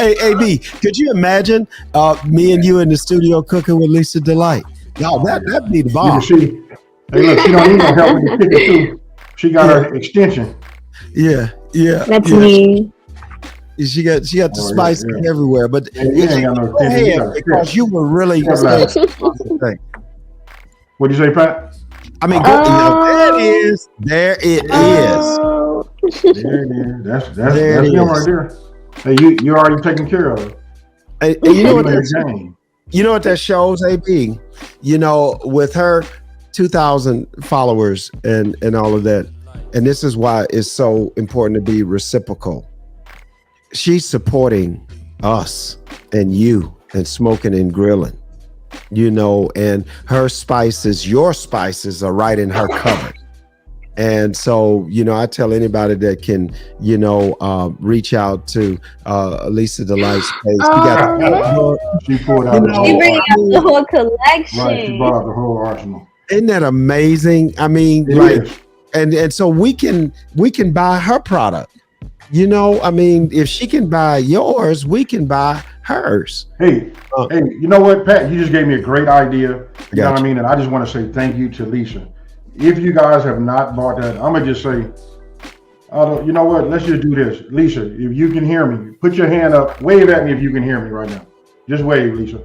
Hey, AB, could you imagine me and you in the studio cooking with Lisa Delight? Y'all, that'd be the bomb. Hey, look, she don't need no help with the chicken too. She got her extension. Yeah. That's me. She got the spice everywhere, but you ain't got no extension. Because you were really saying. What'd you say, Pat? I mean, there it is. There it is. There it is. That's him right there. Hey, you already taken care of. Hey, you know what that shows, AB? You know, with her 2,000 followers and all of that, and this is why it's so important to be reciprocal. She's supporting us and you and Smokin and Grillin, you know, and her spices, your spices are right in her cupboard. And so, you know, I tell anybody that can, you know, reach out to Lisa Delight's page. She pulled out the whole collection. Right, she brought out the whole arsenal. Isn't that amazing? I mean, and so we can buy her product. You know, I mean, if she can buy yours, we can buy hers. Hey, you know what, Pat? You just gave me a great idea. You know what I mean? And I just want to say thank you to Lisa. If you guys have not bought that, I'm gonna just say, you know what? Let's just do this, Lisa. If you can hear me, put your hand up. Wave at me if you can hear me right now. Just wave, Lisa.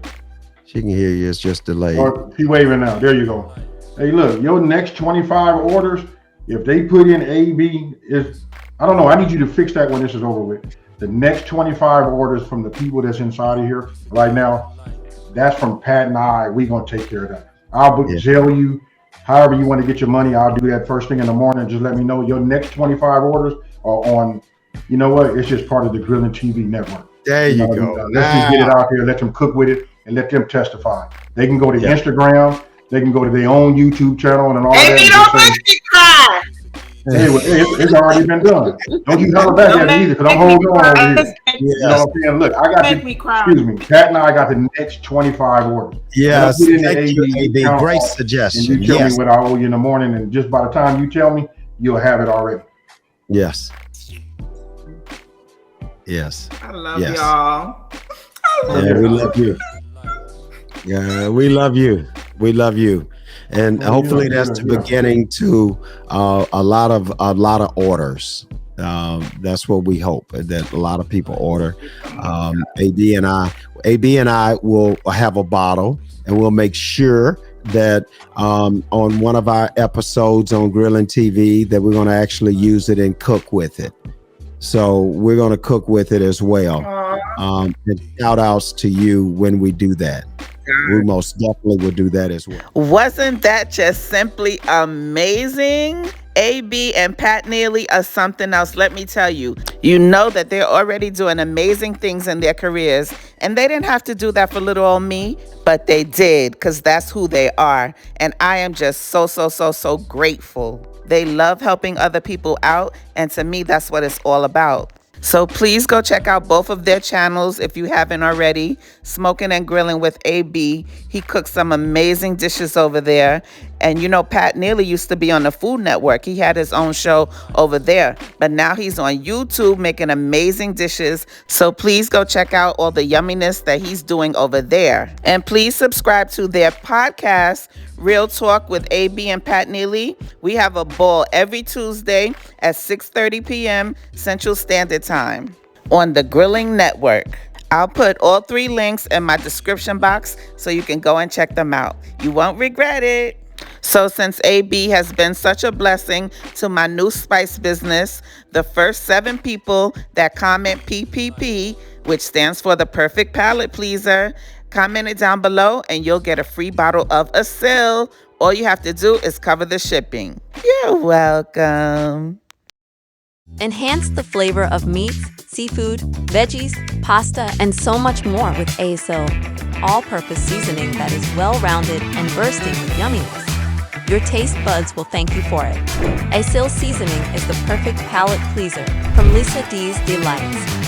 She can hear you. It's just delayed. Or she waving now. There you go. Hey, look, your next 25 orders, if they put in AB, I don't know. I need you to fix that when this is over with. The next 25 orders from the people that's inside of here right now, that's from Pat and I. We're gonna take care of that. I'll Zelle you. However you want to get your money, I'll do that first thing in the morning. Just let me know. Your next 25 orders are on, you know what? It's just part of the Grillin TV network. There you go. Let's just get it out there. Let them cook with it and let them testify. They can go to Instagram. They can go to their own YouTube channel and all that. Anyway, it's already been done. Don't you holler back at me either, because I'm holding on over here. You know what I'm saying? Look, I got excuse me, Pat and I got the next 25 orders. Yes, thank you, AB. Great suggestion. And you tell me what I owe you in the morning, and just by the time you tell me, you'll have it already. Yes. I love y'all. We love you. Yeah, we love you. We love you. And hopefully that's the beginning to a lot of orders. That's what we hope, that a lot of people order. AB and I will have a bottle, and we'll make sure that on one of our episodes on Grillin TV that we're going to actually use it and cook with it. So we're going to cook with it as well. And shout outs to you when we do that. We most definitely will do that as well. Wasn't that just simply amazing? AB and Pat Neely are something else. Let me tell you, you know that they're already doing amazing things in their careers, and they didn't have to do that for little old me, but they did, because that's who they are. And I am just so grateful. They love helping other people out, and to me, that's what it's all about. So please go check out both of their channels if you haven't already. Smokin and Grillin with AB. He cooks some amazing dishes over there. And you know, Pat Neely used to be on the Food Network. He had his own show over there. But now he's on YouTube making amazing dishes. So please go check out all the yumminess that he's doing over there. And please subscribe to their podcast, Real Talk with AB and Pat Neely. We have a ball every Tuesday at 6:30 p.m. Central Standard Time on the Grillin Network. I'll put all 3 links in my description box so you can go and check them out. You won't regret it. So since AB has been such a blessing to my new spice business, the first 7 people that comment PPP, which stands for the Perfect Palate Pleaser, comment it down below and you'll get a free bottle of Asil. All you have to do is cover the shipping. You're welcome. Enhance the flavor of meats, seafood, veggies, pasta, and so much more with Asil. All-purpose seasoning that is well-rounded and bursting with yumminess. Your taste buds will thank you for it. Asil seasoning is the perfect palate pleaser from Lisa D's Delights.